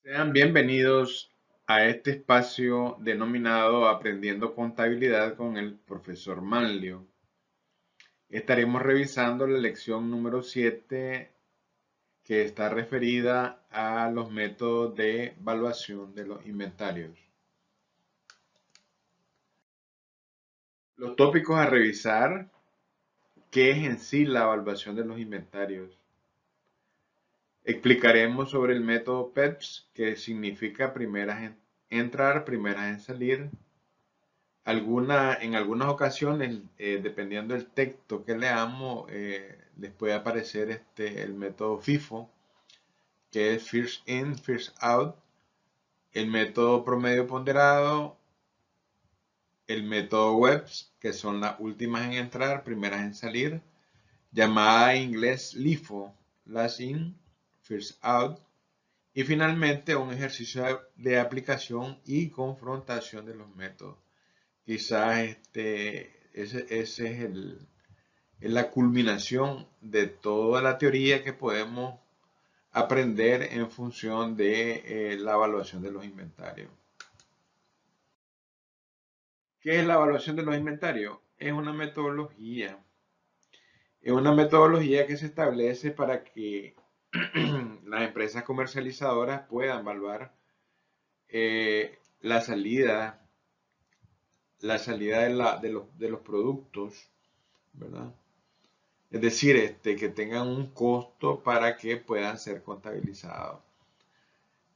Sean bienvenidos a este espacio denominado Aprendiendo Contabilidad con el profesor Manlio. Estaremos revisando la lección número 7 que está referida a los métodos de evaluación de los inventarios. Los tópicos a revisar: ¿qué es en sí la evaluación de los inventarios? Explicaremos sobre el método PEPS, que significa primeras en entrar, primeras en salir. En algunas ocasiones, dependiendo del texto que leamos, les puede aparecer el método FIFO, que es First In, First Out, el método promedio ponderado, el método WEBS, que son las últimas en entrar, primeras en salir, llamada en inglés LIFO, Last In, First Out, y finalmente un ejercicio de aplicación y confrontación de los métodos. Quizás ese es la culminación de toda la teoría que podemos aprender en función de la evaluación de los inventarios. ¿Qué es la evaluación de los inventarios? Es una metodología que se establece para que las empresas comercializadoras puedan evaluar la salida, de los productos, ¿verdad? Es decir, que tengan un costo para que puedan ser contabilizados.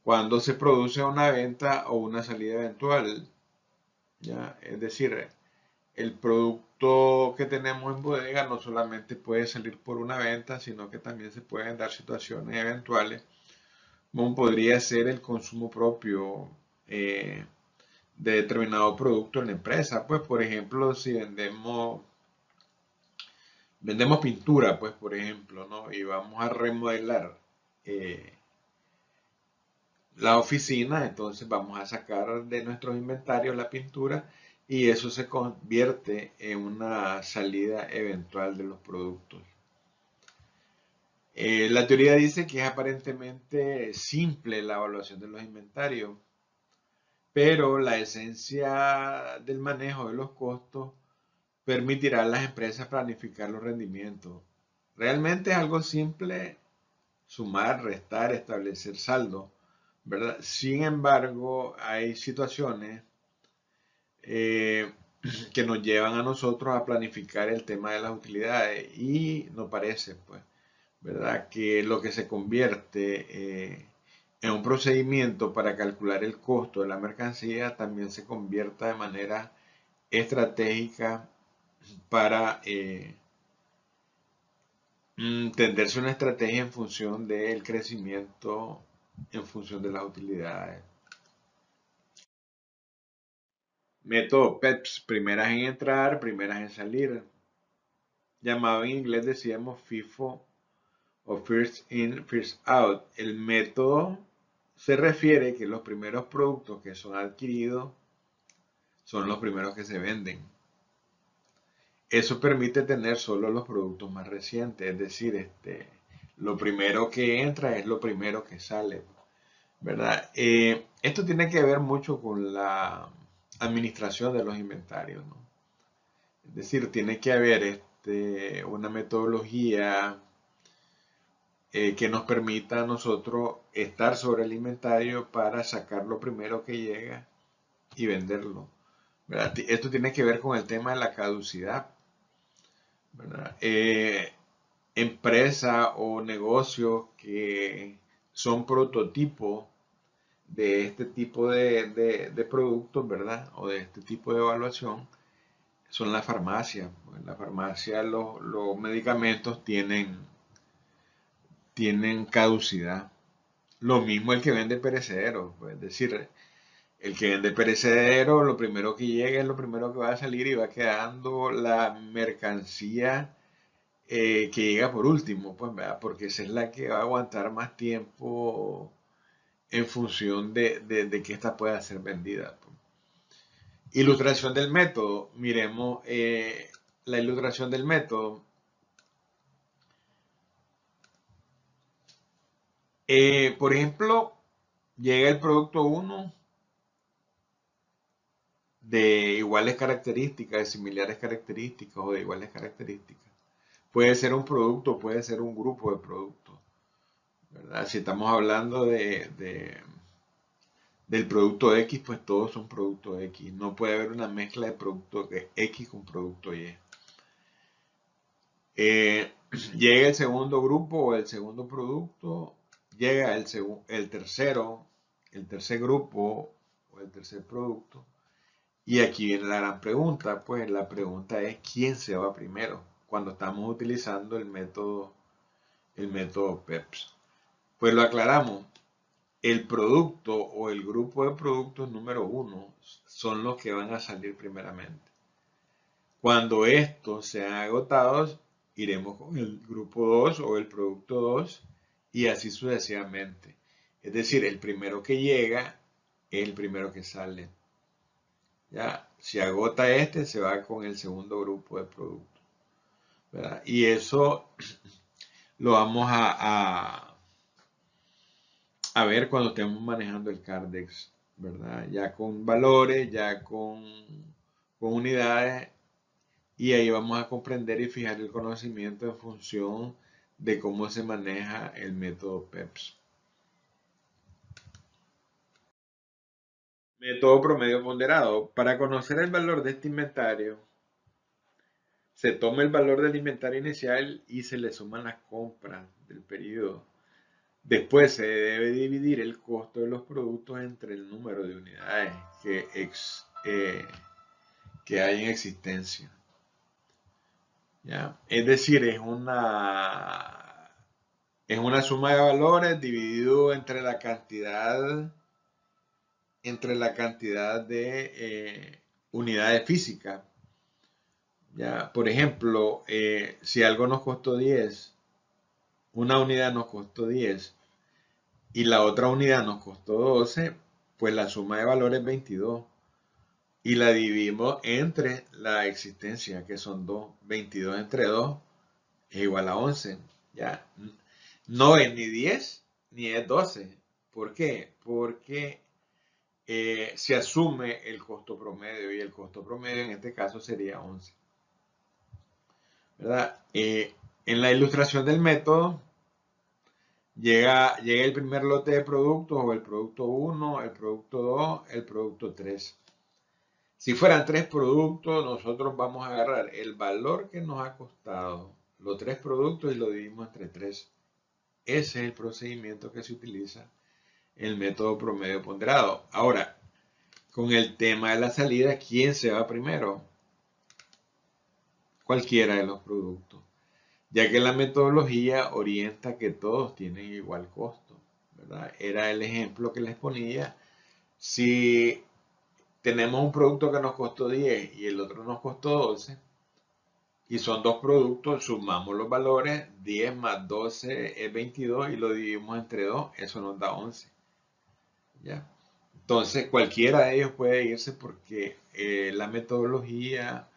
Cuando se produce una venta o una salida eventual, ¿ya? Es decir, el producto que tenemos en bodega no solamente puede salir por una venta, sino que también se pueden dar situaciones eventuales, como podría ser el consumo propio de determinado producto en la empresa. Pues, por ejemplo, si vendemos pintura, pues, por ejemplo, ¿no? Y vamos a remodelar eh, la oficina, entonces vamos a sacar de nuestros inventarios la pintura y eso se convierte en una salida eventual de los productos. La teoría dice que es aparentemente simple la evaluación de los inventarios, pero la esencia del manejo de los costos permitirá a las empresas planificar los rendimientos. Realmente es algo simple: sumar, restar, establecer saldo, ¿verdad? Sin embargo, hay situaciones eh, que nos llevan a nosotros a planificar el tema de las utilidades y nos parece, pues, ¿verdad? Que lo que se convierte en un procedimiento para calcular el costo de la mercancía también se convierta de manera estratégica para tenderse una estrategia en función del crecimiento, en función de las utilidades. Método PEPS: primeras en entrar, primeras en salir. Llamado en inglés, decíamos FIFO o First In, First Out. El método se refiere que los primeros productos que son adquiridos son los primeros que se venden. Eso permite tener solo los productos más recientes, es decir, lo primero que entra es lo primero que sale, ¿verdad? Esto tiene que ver mucho con la administración de los inventarios, ¿no? Es decir, tiene que haber una metodología que nos permita a nosotros estar sobre el inventario para sacar lo primero que llega y venderlo, ¿verdad? Esto tiene que ver con el tema de la caducidad, ¿verdad? Empresas o negocios que son prototipos de este tipo de productos, ¿verdad? O de este tipo de evaluación, son la farmacia. En la farmacia los medicamentos tienen caducidad. Lo mismo el que vende perecedero, pues, es decir, el que vende perecedero, lo primero que llega es lo primero que va a salir y va quedando la mercancía que llega por último, pues, ¿verdad? Porque esa es la que va a aguantar más tiempo en función de que esta pueda ser vendida, pues. Ilustración del método. Miremos la ilustración del método. Por ejemplo, llega el producto 1 de iguales características, de similares características o de iguales características. Puede ser un producto, puede ser un grupo de productos, ¿verdad? Si estamos hablando del producto X, pues todos son producto X. No puede haber una mezcla de producto X con producto Y. Eh, llega el segundo grupo o el segundo producto, llega el tercer grupo o el tercer producto. Y aquí viene la gran pregunta, pues la pregunta es ¿quién se va primero? Cuando estamos utilizando el método PEPS. Pues lo aclaramos, el producto o el grupo de productos número 1 son los que van a salir primeramente. Cuando estos sean agotados, iremos con el grupo 2 o el producto 2 y así sucesivamente. Es decir, el primero que llega es el primero que sale. Ya, si agota este, se va con el segundo grupo de productos, ¿verdad? Y eso lo vamos a ver cuando estemos manejando el Cardex, ¿verdad? Ya con valores, ya con unidades, y ahí vamos a comprender y fijar el conocimiento en función de cómo se maneja el método PEPS. Método promedio ponderado. Para conocer el valor de este inventario, se toma el valor del inventario inicial y se le suman las compras del periodo. Después se debe dividir el costo de los productos entre el número de unidades que hay en existencia. ¿Ya? Es decir, es una suma de valores dividido entre la cantidad de unidades físicas. ¿Ya? Por ejemplo, si algo nos costó 10, una unidad nos costó 10 y la otra unidad nos costó 12, pues la suma de valores es 22 y la dividimos entre la existencia, que son 2. 22 entre 2 es igual a 11. ¿Ya? No es ni 10 ni es 12. ¿Por qué? Porque se asume el costo promedio y el costo promedio en este caso sería 11. ¿Verdad? En la ilustración del método llega el primer lote de productos o el producto 1, el producto 2, el producto 3. Si fueran 3 productos, nosotros vamos a agarrar el valor que nos ha costado los 3 productos y lo dividimos entre 3. Ese es el procedimiento que se utiliza en el método promedio ponderado. Ahora, con el tema de la salida, ¿quién se va primero? Cualquiera de los productos, ya que la metodología orienta que todos tienen igual costo, ¿verdad? Era el ejemplo que les ponía. Si tenemos un producto que nos costó 10 y el otro nos costó 12, y son dos productos, sumamos los valores, 10 más 12 es 22 y lo dividimos entre 2, eso nos da 11. ¿Ya? Entonces cualquiera de ellos puede irse porque la metodología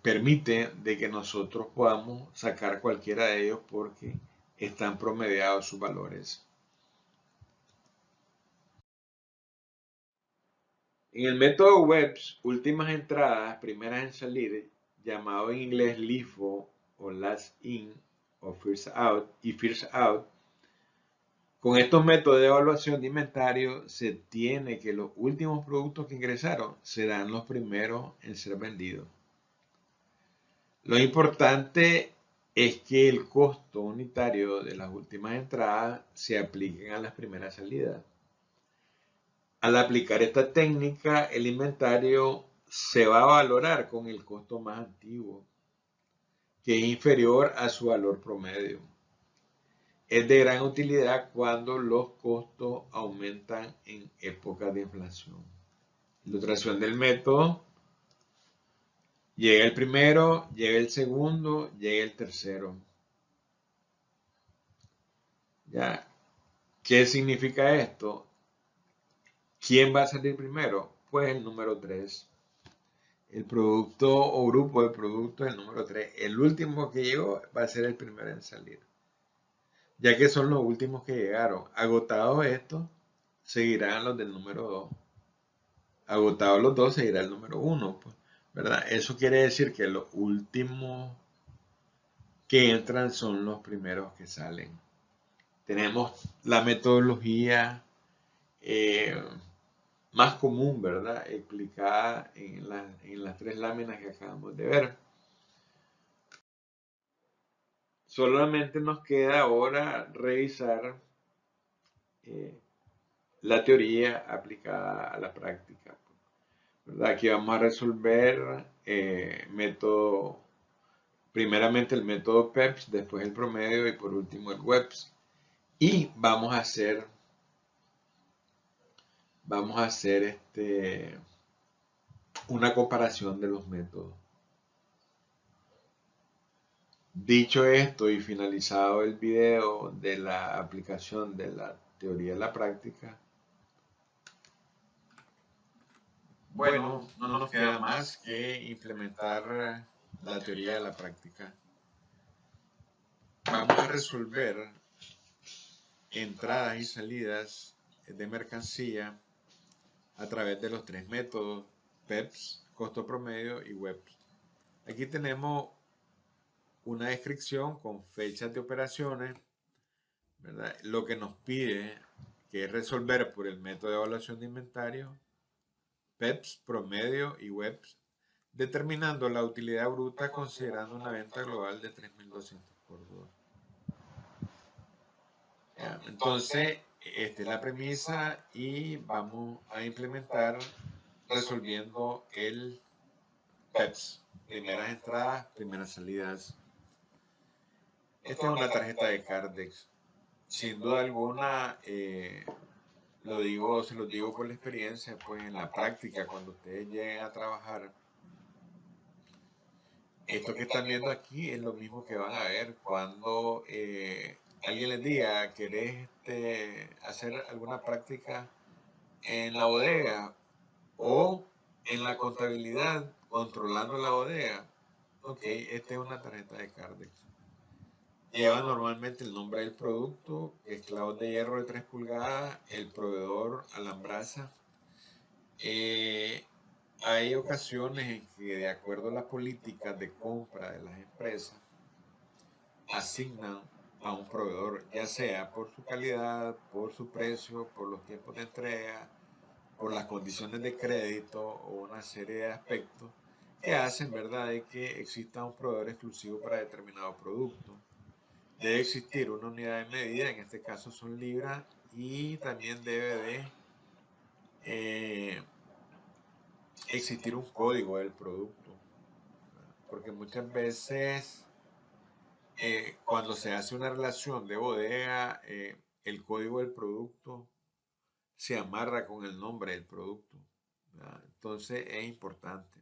permite de que nosotros podamos sacar cualquiera de ellos porque están promediados sus valores. En el método WEBS, últimas entradas, primeras en salir, llamado en inglés LIFO o Last In o First Out y First Out, con estos métodos de evaluación de inventario se tiene que los últimos productos que ingresaron serán los primeros en ser vendidos. Lo importante es que el costo unitario de las últimas entradas se apliquen a las primeras salidas. Al aplicar esta técnica, el inventario se va a valorar con el costo más antiguo, que es inferior a su valor promedio. Es de gran utilidad cuando los costos aumentan en épocas de inflación. Ilustración del método. Llega el primero, llega el segundo, llega el tercero. ¿Ya? ¿Qué significa esto? ¿Quién va a salir primero? Pues el número 3. El producto o grupo de productos es el número 3. El último que llegó va a ser el primero en salir. Ya que son los últimos que llegaron. Agotados estos, seguirán los del número 2. Agotados los dos, seguirá el número 1, pues, ¿verdad? Eso quiere decir que los últimos que entran son los primeros que salen. Tenemos la metodología eh, más común, ¿verdad? Explicada en las tres láminas que acabamos de ver. Solamente nos queda ahora revisar la teoría aplicada a la práctica, ¿verdad? Aquí vamos a resolver primeramente el método PEPS, después el promedio y por último el WEPS. Y vamos a hacer una comparación de los métodos. Dicho esto y finalizado el video de la aplicación de la teoría a la práctica, bueno, no nos queda más que implementar la teoría a la práctica. Vamos a resolver entradas y salidas de mercancía a través de los tres métodos PEPS, costo promedio y WEPS. Aquí tenemos una descripción con fechas de operaciones, ¿verdad? Lo que nos pide que es resolver por el método de evaluación de inventario, PEPS, promedio y WEPS, determinando la utilidad bruta considerando una venta global de 3.200 por dólar. Entonces, esta es la premisa y vamos a implementar resolviendo el PEPS, primeras entradas, primeras salidas. Esta es una tarjeta de Cardex. Sin duda alguna, se los digo por la experiencia, pues en la práctica, cuando ustedes lleguen a trabajar, esto que están viendo aquí es lo mismo que van a ver cuando alguien les diga, ¿querés hacer alguna práctica en la bodega o en la contabilidad, controlando la bodega? Ok, esta es una tarjeta de Cardex. Lleva normalmente el nombre del producto, clavos de hierro de 3 pulgadas, el proveedor, alambraza. Hay ocasiones en que, de acuerdo a las políticas de compra de las empresas, asignan a un proveedor, ya sea por su calidad, por su precio, por los tiempos de entrega, por las condiciones de crédito o una serie de aspectos que hacen, ¿verdad?, de que exista un proveedor exclusivo para determinado producto. Debe existir una unidad de medida, en este caso son libras, y también debe de existir un código del producto, porque muchas veces cuando se hace una relación de bodega, el código del producto se amarra con el nombre del producto, ¿verdad? Entonces es importante.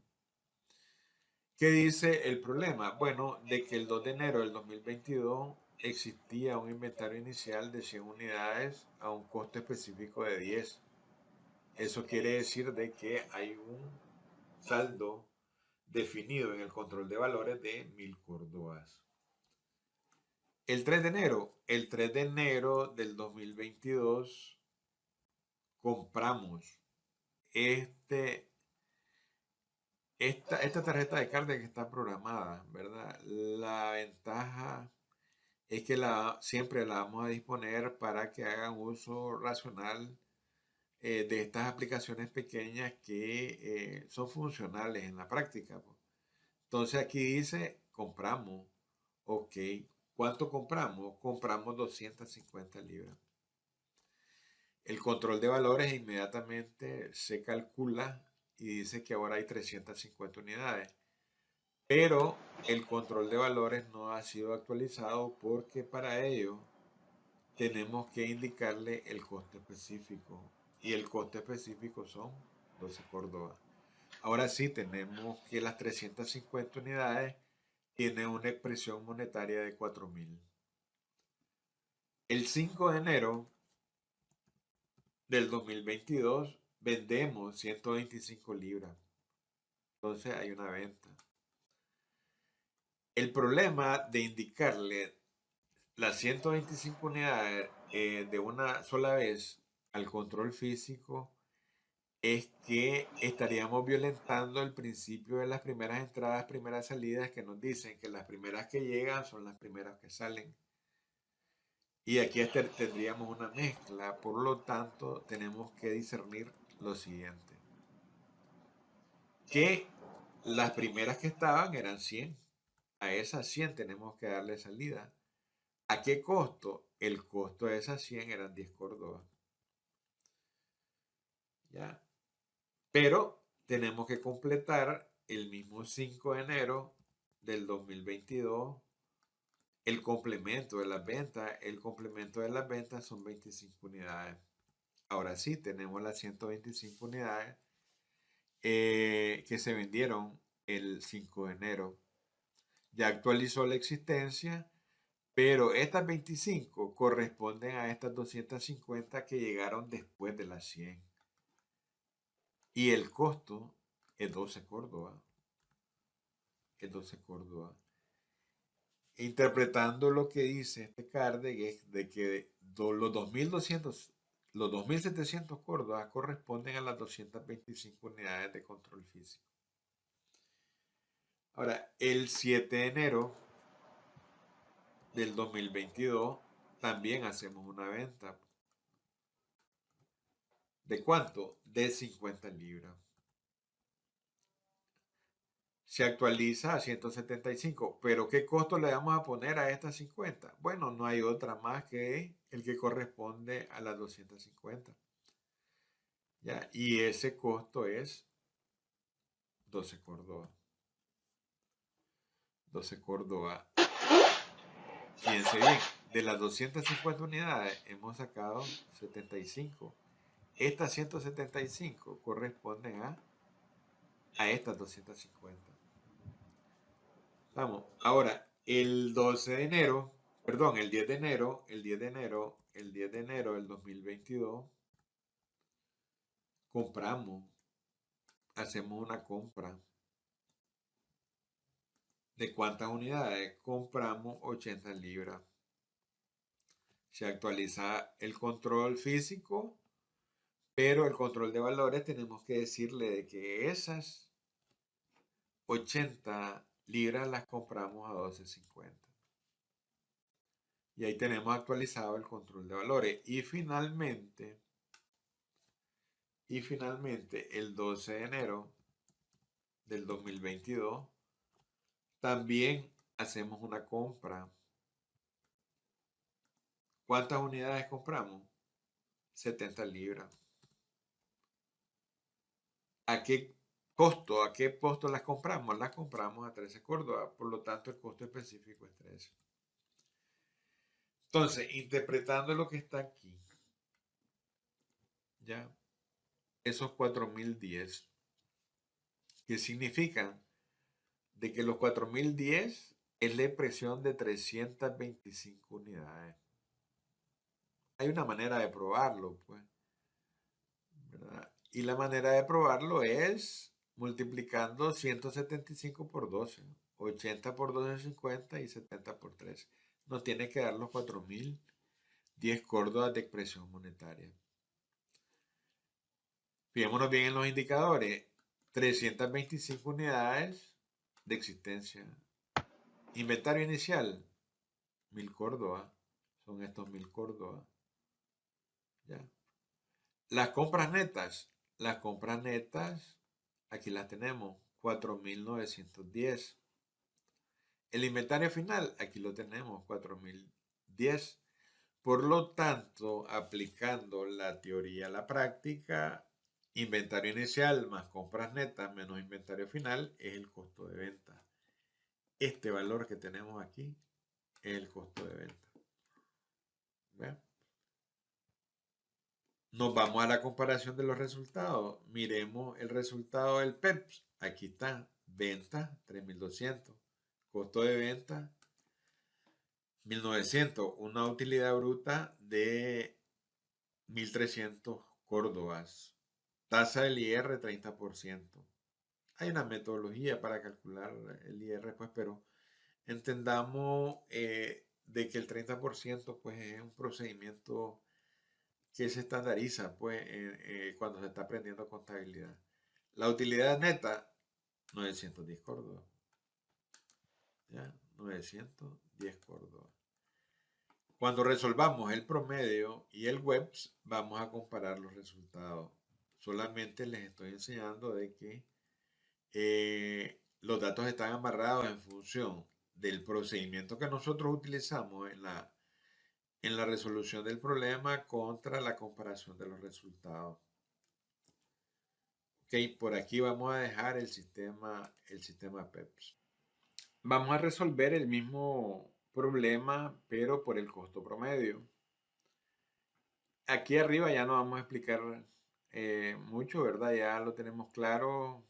¿Qué dice el problema? Bueno, de que el 2 de enero del 2022 existía un inventario inicial de 100 unidades a un costo específico de 10. Eso quiere decir de que hay un saldo definido en el control de valores de 1.000 córdobas. El 3 de enero del 2022 compramos esta tarjeta de carga que está programada, ¿verdad? La ventaja es que siempre la vamos a disponer para que hagan uso racional de estas aplicaciones pequeñas que son funcionales en la práctica, pues. Entonces aquí dice, compramos. Ok, ¿cuánto compramos? Compramos 250 libras. El control de valores inmediatamente se calcula y dice que ahora hay 350 unidades. Pero el control de valores no ha sido actualizado porque para ello tenemos que indicarle el coste específico. Y el coste específico son 12 córdobas. Ahora sí tenemos que las 350 unidades tienen una expresión monetaria de 4.000. El 5 de enero del 2022 vendemos 125 libras. Entonces hay una venta. El problema de indicarle las 125 unidades de una sola vez al control físico, es que estaríamos violentando el principio de las primeras entradas, primeras salidas, que nos dicen que las primeras que llegan son las primeras que salen. Y aquí tendríamos una mezcla, por lo tanto tenemos que discernir lo siguiente, que las primeras que estaban eran 100, a esas 100 tenemos que darle salida. ¿A qué costo? El costo de esas 100 eran 10 Córdoba. ¿Ya? Pero tenemos que completar el mismo 5 de enero del 2022 el complemento de las ventas. El complemento de las ventas son 25 unidades. Ahora sí, tenemos las 125 unidades que se vendieron el 5 de enero. Ya actualizó la existencia, pero estas 25 corresponden a estas 250 que llegaron después de las 100. Y el costo es 12 Córdoba. Es 12 Córdoba. Interpretando lo que dice este Kardec es de que los 2.200, los 2.700 Córdoba corresponden a las 225 unidades de control físico. Ahora, el 7 de enero del 2022 también hacemos una venta. ¿De cuánto? De 50 libras. Se actualiza a 175. ¿Pero qué costo le vamos a poner a estas 50? Bueno, no hay otra más que el que corresponde a las 250. ¿Ya? Y ese costo es 12 Córdoba. 12 Córdoba. Fíjense bien, de las 250 unidades hemos sacado 75. Estas 175 corresponden a estas 250. Vamos, ahora, el 12 de enero, perdón, el 10 de enero, el 10 de enero del 2022, compramos, hacemos una compra. ¿De cuántas unidades? Compramos 80 libras. Se actualiza el control físico, pero el control de valores tenemos que decirle de que esas 80 libras las compramos a 12.50. Y ahí tenemos actualizado el control de valores. Y finalmente, el 12 de enero del 2022, también hacemos una compra. ¿Cuántas unidades compramos? 70 libras. ¿A qué costo? ¿A qué costo las compramos? Las compramos a 13 Córdoba. Por lo tanto, el costo específico es 13. Entonces, interpretando lo que está aquí, ya, esos 4.010, ¿qué significan? De que los 4.010 es la impresión de 325 unidades. Hay una manera de probarlo, pues, ¿verdad? Y la manera de probarlo es multiplicando 175 por 12, 80 por 12,50 y 70 por 13. Nos tiene que dar los 4.010 Córdobas de expresión monetaria. Fijémonos bien en los indicadores. 325 unidades de existencia. Inventario inicial, 1.000 Córdoba. Son estos 1.000 Córdoba. ¿Ya? Las compras netas. Aquí las tenemos. 4.910. El inventario final, aquí lo tenemos. 4.010. Por lo tanto, aplicando la teoría a la práctica, inventario inicial más compras netas menos inventario final es el costo de venta. Este valor que tenemos aquí es el costo de venta. ¿Ven? Nos vamos a la comparación de los resultados. Miremos el resultado del PEPS. Aquí está. Venta 3.200. Costo de venta 1.900. Una utilidad bruta de 1.300 Córdobas. Tasa del IR 30%. Hay una metodología para calcular el IR, pues, pero entendamos de que el 30% pues, es un procedimiento que se estandariza pues, cuando se está aprendiendo contabilidad. La utilidad neta, 910 Córdoba. ¿Ya? 910 Córdoba. Cuando resolvamos el promedio y el WEBS, vamos a comparar los resultados. Solamente les estoy enseñando de que los datos están amarrados en función del procedimiento que nosotros utilizamos en la resolución del problema contra la comparación de los resultados. Ok, por aquí vamos a dejar el sistema PEPS. Vamos a resolver el mismo problema, pero por el costo promedio. Aquí arriba ya no vamos a explicar mucho, ¿verdad? Ya lo tenemos claro,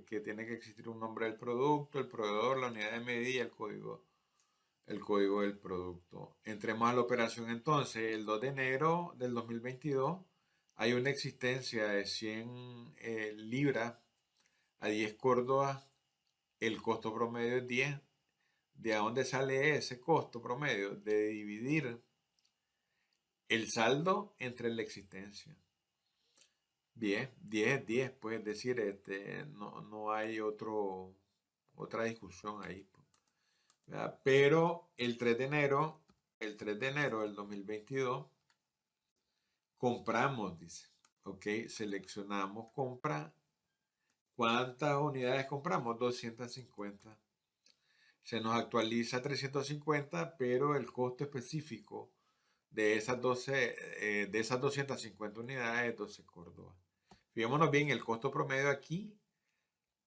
que tiene que existir un nombre del producto, el proveedor, la unidad de medida y el código del producto. Entremos a la operación entonces. El 2 de enero del 2022 hay una existencia de 100 libras a 10 córdobas. El costo promedio es 10. ¿De dónde sale ese costo promedio? De dividir el saldo entre la existencia. 10, 10, 10, pues decir, no hay otra discusión ahí. ¿Verdad? Pero el 3 de enero, del 2022, compramos, dice. Ok, seleccionamos compra. ¿Cuántas unidades compramos? 250. Se nos actualiza 350, pero el costo específico de esas 250 unidades es 12 Córdoba. Fijémonos bien, el costo promedio aquí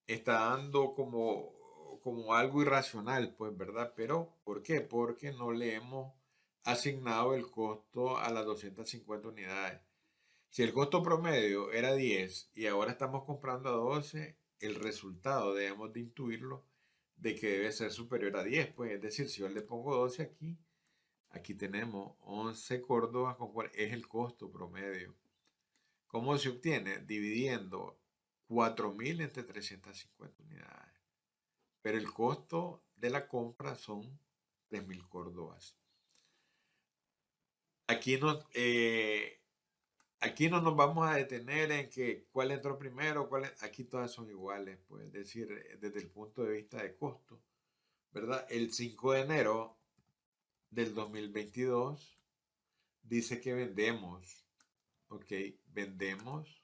está dando como algo irracional, pues, ¿verdad? Pero, ¿por qué? Porque no le hemos asignado el costo a las 250 unidades. Si el costo promedio era 10 y ahora estamos comprando a 12, el resultado debemos de intuirlo de que debe ser superior a 10, pues, es decir, si yo le pongo 12 aquí, aquí tenemos 11 Córdoba, es el costo promedio. ¿Cómo se obtiene? Dividiendo 4.000 entre 350 unidades. Pero el costo de la compra son 3.000 Córdobas. Aquí no, aquí no nos vamos a detener en que cuál entró primero, aquí todas son iguales, pues, es decir, desde el punto de vista de costo, ¿verdad? El 5 de enero del 2022 dice que vendemos, ok, vendemos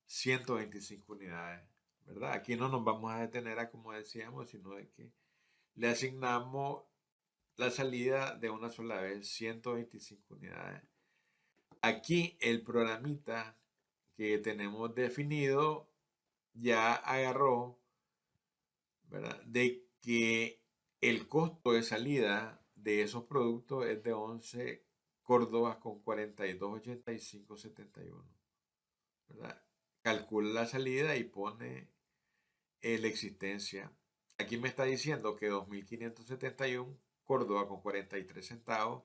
125 unidades, ¿verdad? Aquí no nos vamos a detener a como decíamos, sino de que le asignamos la salida de una sola vez, 125 unidades. Aquí el programita que tenemos definido ya agarró, ¿verdad?, de que el costo de salida de esos productos es de 11 Córdobas con 42.85.71, ¿verdad? Calcula la salida y pone la existencia. Aquí me está diciendo que 2.571 Córdoba con 43 centavos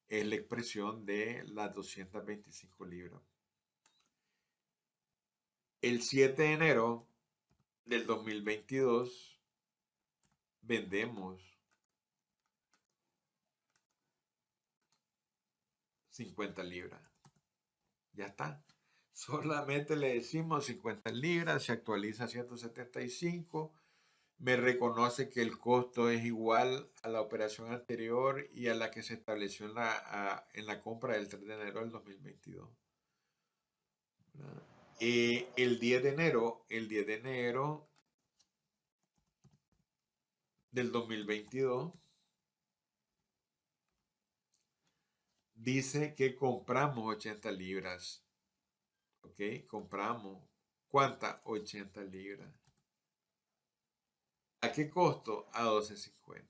es la expresión de las 225 libras. El 7 de enero del 2022 vendemos 50 libras. Ya está. Solamente le decimos 50 libras, se actualiza a 175. Me reconoce que el costo es igual a la operación anterior y a la que se estableció en la compra del 3 de enero del 2022. El 10 de enero, del 2022, dice que compramos 80 libras. ¿Ok? Compramos. ¿Cuántas? 80 libras. ¿A qué costo? A 12.50.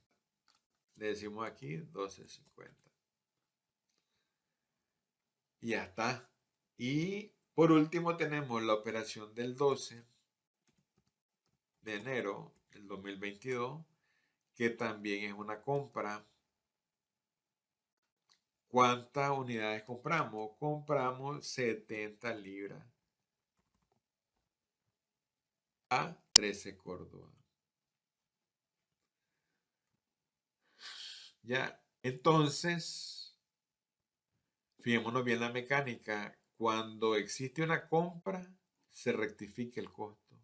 Le decimos aquí 12.50. Y ya está. Y por último tenemos la operación del 12 de enero del 2022, que también es una compra. ¿Cuántas unidades compramos? Compramos 70 libras a 13 Córdoba. Ya, entonces, Fijémonos bien la mecánica. Cuando existe una compra, se rectifica el costo.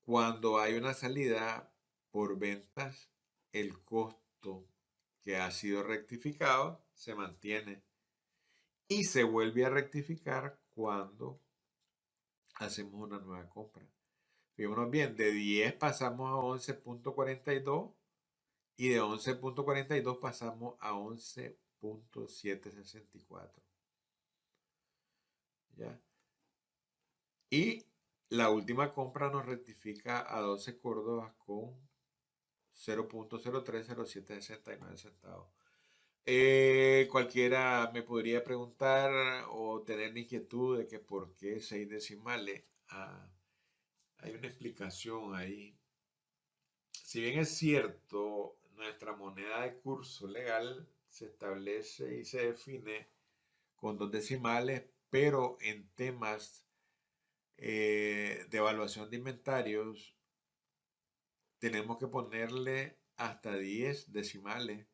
Cuando hay una salida por ventas, el costo que ha sido rectificado se mantiene y se vuelve a rectificar cuando hacemos una nueva compra. Fijémonos bien, de 10 pasamos a 11.42 y de 11.42 pasamos a 11.764. ¿Ya? Y la última compra nos rectifica a 12 Córdobas con 0.030769 centavos. Cualquiera me podría preguntar o tener la inquietud de que por qué 6 decimales. Hay una explicación ahí. Si bien es cierto, nuestra moneda de curso legal se establece y se define con 2 decimales, pero en temas de evaluación de inventarios tenemos que ponerle hasta 10 decimales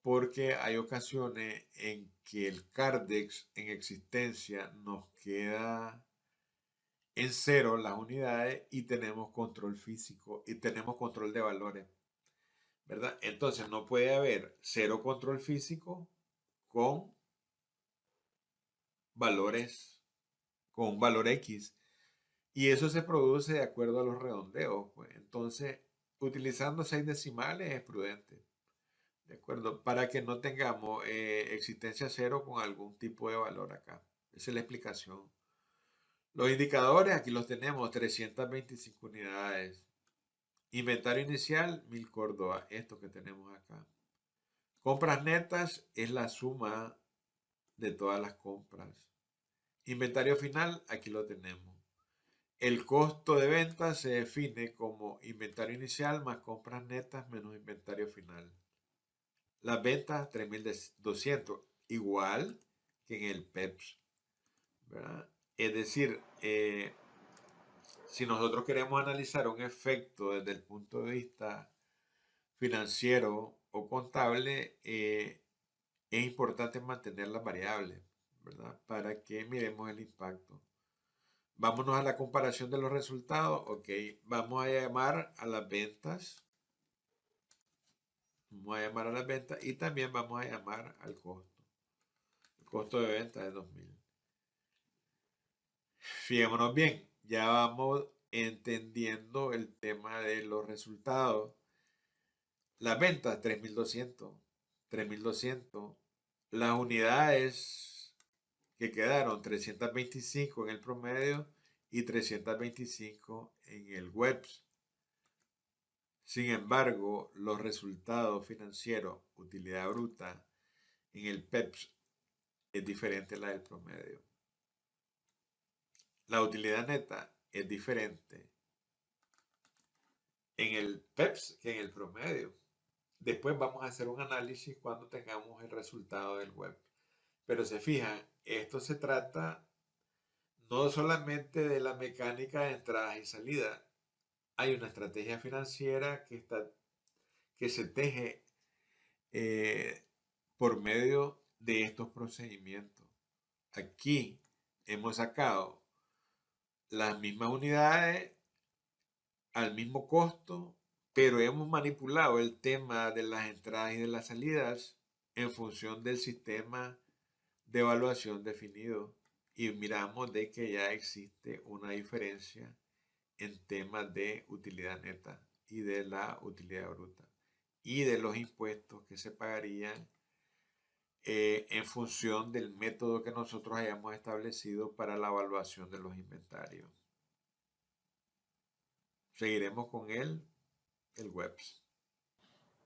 porque hay ocasiones en que el CARDEX en existencia nos queda en cero las unidades y tenemos control físico y tenemos control de valores, ¿verdad? Entonces no puede haber cero control físico con valores, con un valor X. Y eso se produce de acuerdo a los redondeos, pues. Entonces, utilizando 6 decimales es prudente, ¿de acuerdo? Para que no tengamos existencia cero con algún tipo de valor acá. Esa es la explicación. Los indicadores, aquí los tenemos, 325 unidades. Inventario inicial, 1000 Córdoba, esto que tenemos acá. Compras netas es la suma de todas las compras. Inventario final, aquí lo tenemos. El costo de venta se define como inventario inicial más compras netas menos inventario final. Las ventas 3.200, igual que en el PEPS, ¿verdad? Es decir, si nosotros queremos analizar un efecto desde el punto de vista financiero o contable, es importante mantener las variables, ¿verdad? Para que miremos el impacto. Vámonos a la comparación de los resultados. Ok, vamos a llamar a las ventas. Vamos a llamar a las ventas y también vamos a llamar al costo. El costo de venta es 2000. Fijémonos bien, ya vamos entendiendo el tema de los resultados. Las ventas, 3.200. 3.200. Las unidades que quedaron, 325 en el promedio y 325 en el WEBS. Sin embargo, los resultados financieros, utilidad bruta, en el PEPS es diferente a la del promedio. La utilidad neta es diferente en el PEPS que en el promedio. Después vamos a hacer un análisis cuando tengamos el resultado del web. Pero se fijan, esto se trata no solamente de la mecánica de entradas y salidas. Hay una estrategia financiera que se teje por medio de estos procedimientos. Aquí hemos sacado las mismas unidades al mismo costo, pero hemos manipulado el tema de las entradas y de las salidas en función del sistema de evaluación definido y miramos de que ya existe una diferencia en temas de utilidad neta y de la utilidad bruta y de los impuestos que se pagarían en función del método que nosotros hayamos establecido para la evaluación de los inventarios. Seguiremos con el WEBS.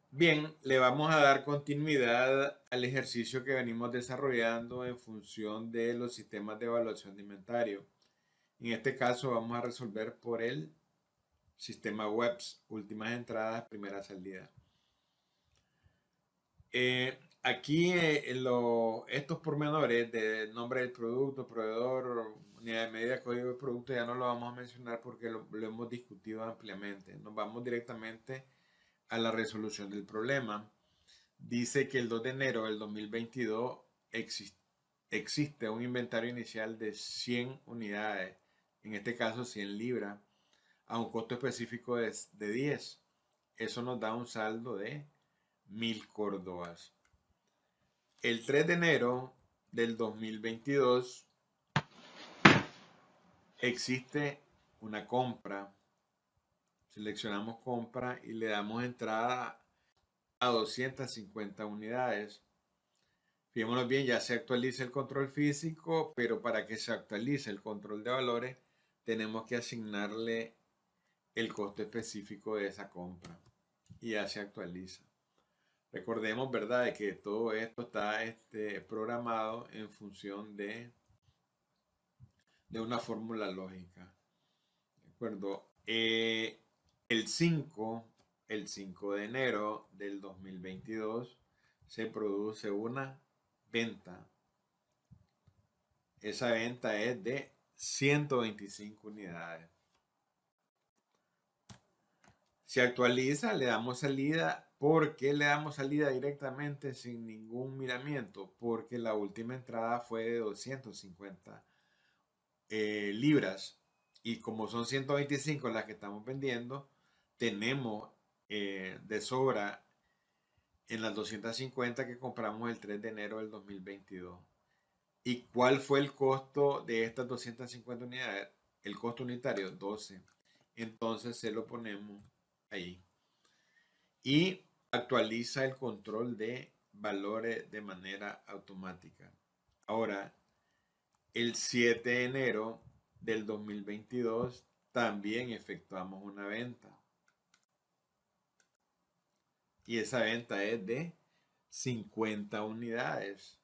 Bien, le vamos a dar continuidad al ejercicio que venimos desarrollando en función de los sistemas de evaluación de inventario. En este caso vamos a resolver por el sistema WEBS, últimas entradas, primera salida. Aquí estos pormenores de nombre del producto, proveedor, unidad de medida, código de producto, ya no lo vamos a mencionar porque lo hemos discutido ampliamente. Nos vamos directamente a la resolución del problema. Dice que el 2 de enero del 2022 existe un inventario inicial de 100 unidades, en este caso 100 libras, a un costo específico de 10. Eso nos da un saldo de 1000 córdobas. El 3 de enero del 2022 existe una compra. Seleccionamos compra y le damos entrada a 250 unidades. Fijémonos bien, ya se actualiza el control físico, pero para que se actualice el control de valores, tenemos que asignarle el costo específico de esa compra. Y ya se actualiza. Recordemos, ¿verdad?, de que todo esto está programado en función de una fórmula lógica. ¿De acuerdo? El 5 de enero del 2022 se produce una venta. Esa venta es de 125 unidades. Se actualiza, le damos salida. ¿Por qué le damos salida directamente sin ningún miramiento? Porque la última entrada fue de 250 libras. Y como son 125 las que estamos vendiendo, tenemos de sobra en las 250 que compramos el 3 de enero del 2022. ¿Y cuál fue el costo de estas 250 unidades? El costo unitario, 12. Entonces se lo ponemos ahí. Y actualiza el control de valores de manera automática. Ahora, el 7 de enero del 2022 también efectuamos una venta. Y esa venta es de 50 unidades.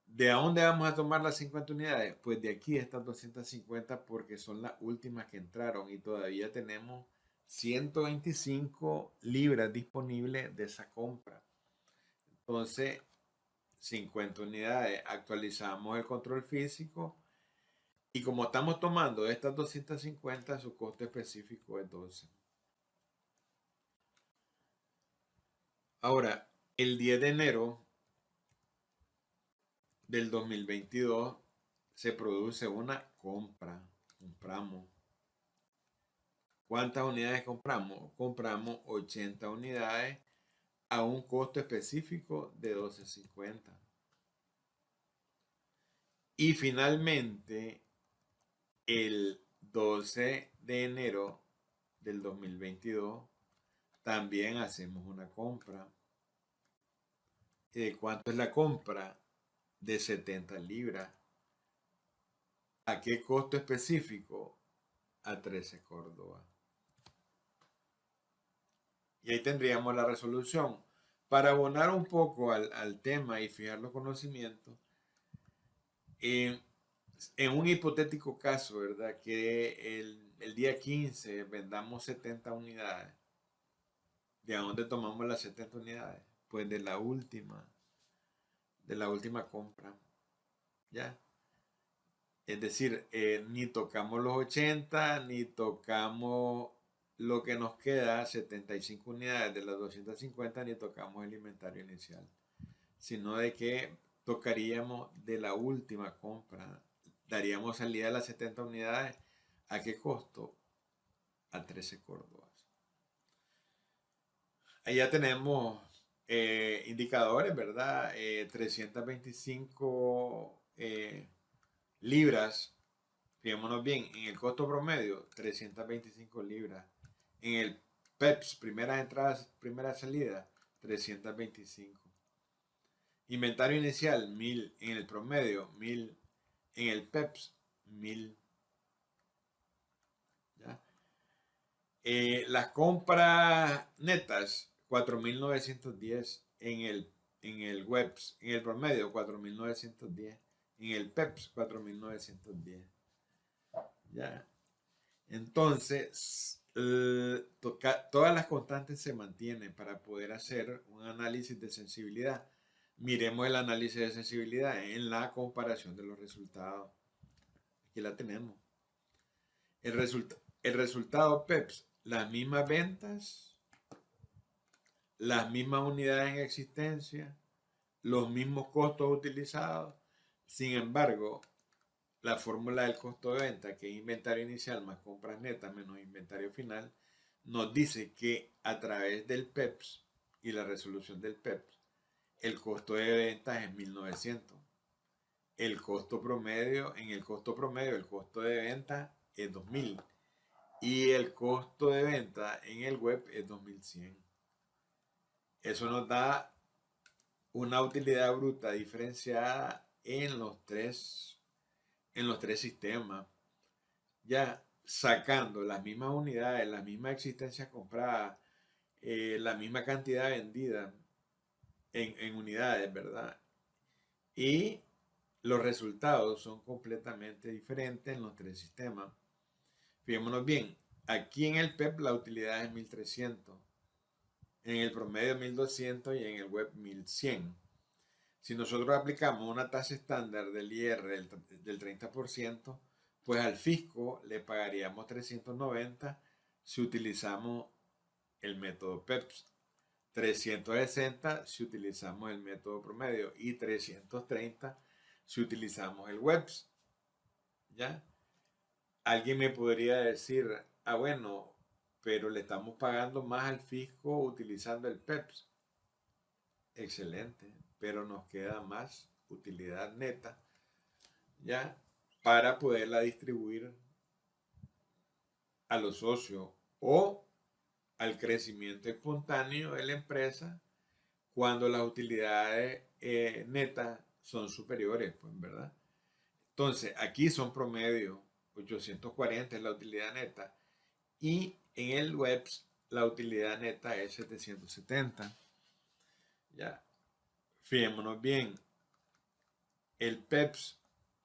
¿De dónde vamos a tomar las 50 unidades? Pues de aquí estas 250 porque son las últimas que entraron y todavía tenemos 125 libras disponibles de esa compra. Entonces, 50 unidades, actualizamos el control físico y como estamos tomando estas 250, su costo específico es 12. Ahora, el 10 de enero del 2022 se produce una compra. Compramos. ¿Cuántas unidades compramos? Compramos 80 unidades a un costo específico de 12.50. Y finalmente, el 12 de enero del 2022, también hacemos una compra. ¿De cuánto es la compra? De 70 libras. ¿A qué costo específico? A 13 córdobas. Y ahí tendríamos la resolución. Para abonar un poco al tema y fijar los conocimientos, en un hipotético caso, ¿verdad? Que el día 15 vendamos 70 unidades. ¿De dónde tomamos las 70 unidades? Pues de la última compra. ¿Ya? Es decir, ni tocamos los 80, ni tocamos lo que nos queda, 75 unidades de las 250, ni tocamos el inventario inicial, sino de que tocaríamos de la última compra. Daríamos salida a las 70 unidades. ¿A qué costo? A 13 córdobas. Ahí ya tenemos indicadores, ¿verdad? 325 libras. Fijémonos bien, en el costo promedio, 325 libras. En el PEPS, primeras entradas, primera salida, 325. Inventario inicial, 1000. En el promedio, 1000. En el PEPS, 1000. ¿Ya? Las compras netas, 4.910. En el WEBS, en el promedio, 4.910. En el PEPS, 4.910. ¿Ya? Entonces, todas las constantes se mantienen para poder hacer un análisis de sensibilidad. Miremos el análisis de sensibilidad en la comparación de los resultados. Aquí la tenemos. El resultado PEPS, las mismas ventas, las mismas unidades en existencia, los mismos costos utilizados. Sin embargo, la fórmula del costo de venta, que es inventario inicial más compras netas menos inventario final, nos dice que a través del PEPS y la resolución del PEPS, el costo de venta es 1900. El costo promedio, en el costo promedio, el costo de venta es 2000 y el costo de venta en el web es 2100. Eso nos da una utilidad bruta diferenciada en los tres sistemas, ya sacando las mismas unidades, la misma existencia comprada, la misma cantidad vendida en unidades, ¿verdad? Y los resultados son completamente diferentes en los tres sistemas. Fijémonos bien, aquí en el PEP la utilidad es 1300, en el promedio 1200 y en el web 1100. Si nosotros aplicamos una tasa estándar del IR del 30%, pues al fisco le pagaríamos 390 si utilizamos el método PEPS, 360 si utilizamos el método promedio y 330 si utilizamos el WEPS. ¿Ya? Alguien me podría decir, bueno, pero le estamos pagando más al fisco utilizando el PEPS. Excelente, pero nos queda más utilidad neta, ¿ya? Para poderla distribuir a los socios o al crecimiento espontáneo de la empresa cuando las utilidades netas son superiores, pues, ¿verdad? Entonces, aquí son promedio 840 es la utilidad neta y en el WEPS la utilidad neta es 770. Ya, fijémonos bien, el PEPS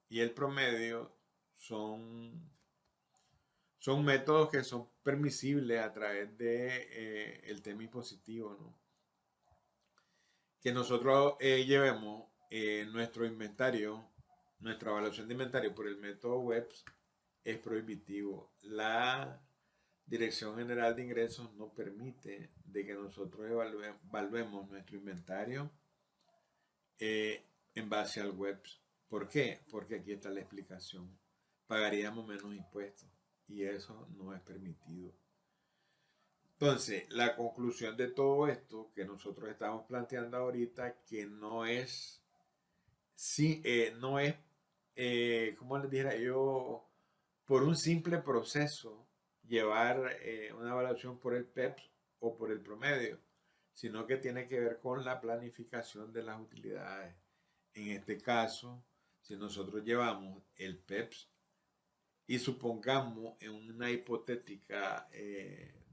y el promedio son métodos que son permisibles a través de el tema impositivo, ¿no? Que nosotros llevemos nuestro inventario, nuestra evaluación de inventario por el método WEPS es prohibitivo. La Dirección General de Ingresos no permite de que nosotros evaluemos nuestro inventario en base al WEPS. ¿Por qué? Porque aquí está la explicación. Pagaríamos menos impuestos y eso no es permitido. Entonces, la conclusión de todo esto que nosotros estamos planteando ahorita, que no es, como les dijera yo, por un simple proceso llevar una evaluación por el PEPS o por el promedio, sino que tiene que ver con la planificación de las utilidades. En este caso, si nosotros llevamos el PEPS y supongamos en una hipotética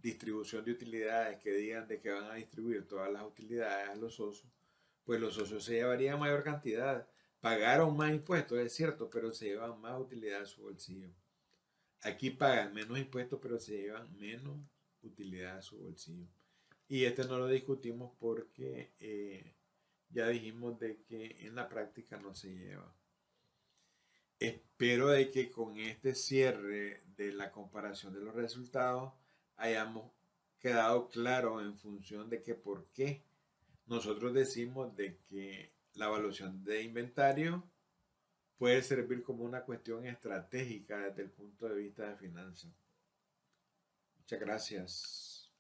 distribución de utilidades que digan de que van a distribuir todas las utilidades a los socios, pues los socios se llevarían mayor cantidad. Pagaron más impuestos, es cierto, pero se llevan más utilidad a su bolsillo. Aquí pagan menos impuestos, pero se llevan menos utilidad a su bolsillo. Y este no lo discutimos porque ya dijimos de que en la práctica no se lleva. Espero de que con este cierre de la comparación de los resultados hayamos quedado claro en función de que por qué nosotros decimos de que la evaluación de inventario puede servir como una cuestión estratégica desde el punto de vista de finanzas. Muchas gracias.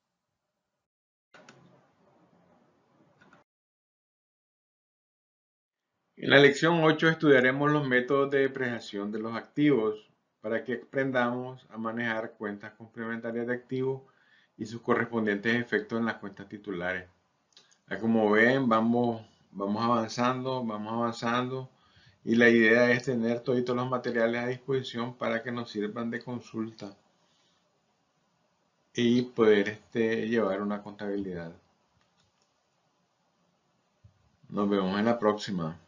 En la lección 8 estudiaremos los métodos de depreciación de los activos para que aprendamos a manejar cuentas complementarias de activos y sus correspondientes efectos en las cuentas titulares. Como ven, vamos avanzando y la idea es tener todos los materiales a disposición para que nos sirvan de consulta y poder llevar una contabilidad. Nos vemos en la próxima.